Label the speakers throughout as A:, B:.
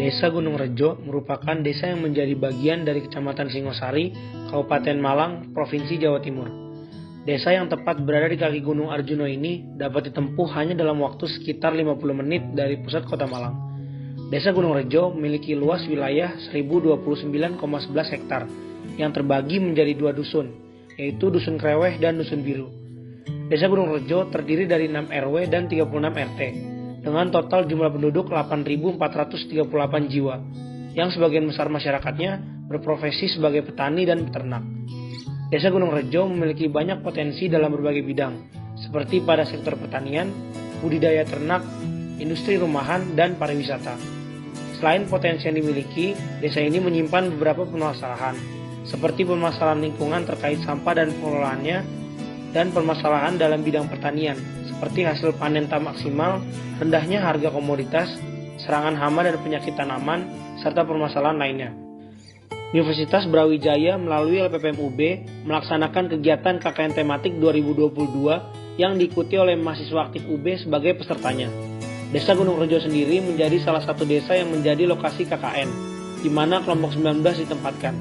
A: Desa Gunung Rejo merupakan desa yang menjadi bagian dari Kecamatan Singosari, Kabupaten Malang, Provinsi Jawa Timur. Desa yang tepat berada di kaki Gunung Arjuna ini dapat ditempuh hanya dalam waktu sekitar 50 menit dari pusat kota Malang. Desa Gunung Rejo memiliki luas wilayah 1029,11 hektar yang terbagi menjadi 2 dusun, yaitu Dusun Kreweh dan Dusun Biru. Desa Gunung Rejo terdiri dari 6 RW dan 36 RT, dengan total jumlah penduduk 8.438 jiwa, yang sebagian besar masyarakatnya berprofesi sebagai petani dan peternak. Desa Gunung Rejo memiliki banyak potensi dalam berbagai bidang, seperti pada sektor pertanian, budidaya ternak, industri rumahan, dan pariwisata. Selain potensi yang dimiliki, desa ini menyimpan beberapa permasalahan, seperti permasalahan lingkungan terkait sampah dan pengelolaannya, dan permasalahan dalam bidang pertanian, seperti hasil panen tak maksimal, rendahnya harga komoditas, serangan hama dan penyakit tanaman, serta permasalahan lainnya. Universitas Brawijaya melalui LPPM UB melaksanakan kegiatan KKN tematik 2022 yang diikuti oleh mahasiswa aktif UB sebagai pesertanya. Desa Gunung Rejo sendiri menjadi salah satu desa yang menjadi lokasi KKN, di mana kelompok 19 ditempatkan.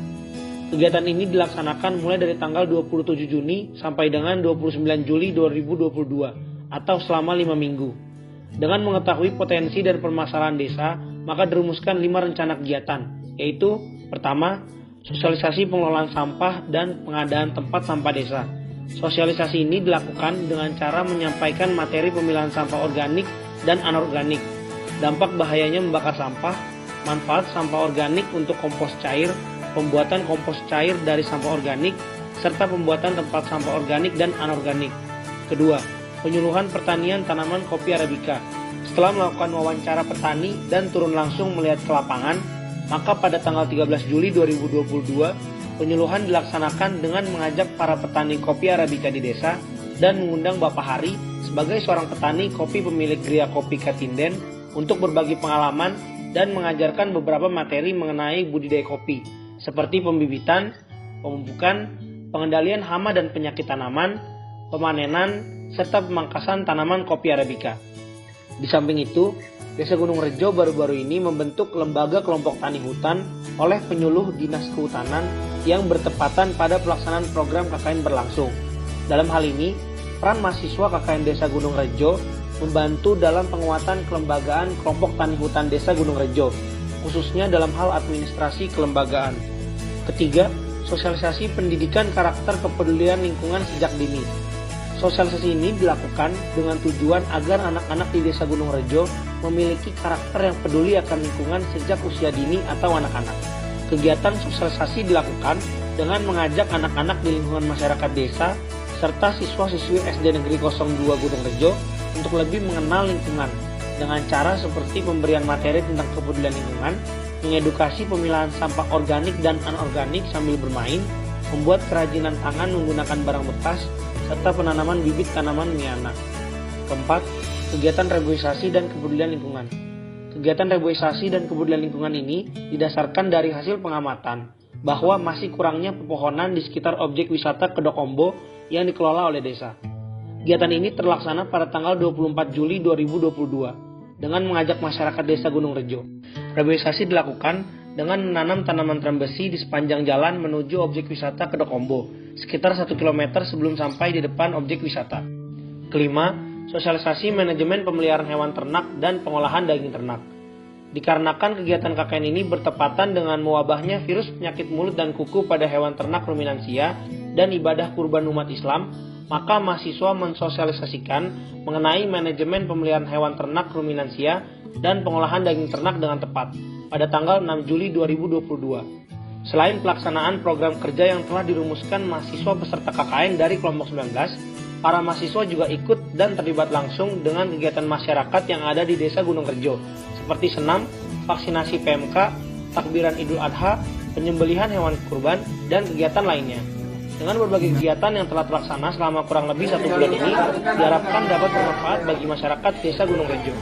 A: Kegiatan ini dilaksanakan mulai dari tanggal 27 Juni sampai dengan 29 Juli 2022 atau selama 5 minggu. Dengan mengetahui potensi dan permasalahan desa, maka dirumuskan 5 rencana kegiatan, yaitu pertama, sosialisasi pengelolaan sampah dan pengadaan tempat sampah desa. Sosialisasi ini dilakukan dengan cara menyampaikan materi pemilahan sampah organik dan anorganik, dampak bahayanya membakar sampah, manfaat sampah organik untuk kompos cair, pembuatan kompos cair dari sampah organik, serta pembuatan tempat sampah organik dan anorganik. Kedua, penyuluhan pertanian tanaman kopi Arabica. Setelah melakukan wawancara petani dan turun langsung melihat ke lapangan, maka pada tanggal 13 Juli 2022, penyuluhan dilaksanakan dengan mengajak para petani kopi Arabica di desa dan mengundang Bapak Hari sebagai seorang petani kopi pemilik Gria Kopi Katinden untuk berbagi pengalaman dan mengajarkan beberapa materi mengenai budidaya kopi, seperti pembibitan, pemupukan, pengendalian hama dan penyakit tanaman, pemanenan, serta pemangkasan tanaman kopi Arabica. Di samping itu, Desa Gunung Rejo baru-baru ini membentuk lembaga kelompok tani hutan oleh penyuluh Dinas Kehutanan yang bertepatan pada pelaksanaan program KKN berlangsung. Dalam hal ini, peran mahasiswa KKN Desa Gunung Rejo membantu dalam penguatan kelembagaan kelompok tani hutan Desa Gunung Rejo, khususnya dalam hal administrasi kelembagaan. Ketiga, sosialisasi pendidikan karakter kepedulian lingkungan sejak dini. Sosialisasi ini dilakukan dengan tujuan agar anak-anak di Desa Gunung Rejo memiliki karakter yang peduli akan lingkungan sejak usia dini atau anak-anak. Kegiatan sosialisasi dilakukan dengan mengajak anak-anak di lingkungan masyarakat desa serta siswa-siswi SD Negeri 02 Gunung Rejo untuk lebih mengenal lingkungan dengan cara seperti pemberian materi tentang kepedulian lingkungan, mengedukasi pemilahan sampah organik dan anorganik sambil bermain, membuat kerajinan tangan menggunakan barang bekas, serta penanaman bibit tanaman miana. Keempat, kegiatan reboisasi dan kepedulian lingkungan. Kegiatan reboisasi dan kepedulian lingkungan ini didasarkan dari hasil pengamatan bahwa masih kurangnya pepohonan di sekitar objek wisata Kedok Ombo yang dikelola oleh desa. Kegiatan ini terlaksana pada tanggal 24 Juli 2022 dengan mengajak masyarakat Desa Gunung Rejo. Reboisasi dilakukan dengan menanam tanaman trembesi di sepanjang jalan menuju objek wisata Kedok Ombo, sekitar 1 km sebelum sampai di depan objek wisata. Kelima, sosialisasi manajemen pemeliharaan hewan ternak dan pengolahan daging ternak. Dikarenakan kegiatan KKN ini bertepatan dengan mewabahnya virus penyakit mulut dan kuku pada hewan ternak ruminansia dan ibadah kurban umat Islam, maka mahasiswa mensosialisasikan mengenai manajemen pemeliharaan hewan ternak ruminansia dan pengolahan daging ternak dengan tepat pada tanggal 6 Juli 2022. Selain pelaksanaan program kerja yang telah dirumuskan mahasiswa peserta KKN dari kelompok 19, para mahasiswa juga ikut dan terlibat langsung dengan kegiatan masyarakat yang ada di Desa Gunung Rejo, seperti senam, vaksinasi PMK, takbiran Idul Adha, penyembelihan hewan kurban, dan kegiatan lainnya. Dengan berbagai kegiatan yang telah terlaksana selama kurang lebih 1 bulan ini, diharapkan dapat bermanfaat bagi masyarakat Desa Gunung Rejo.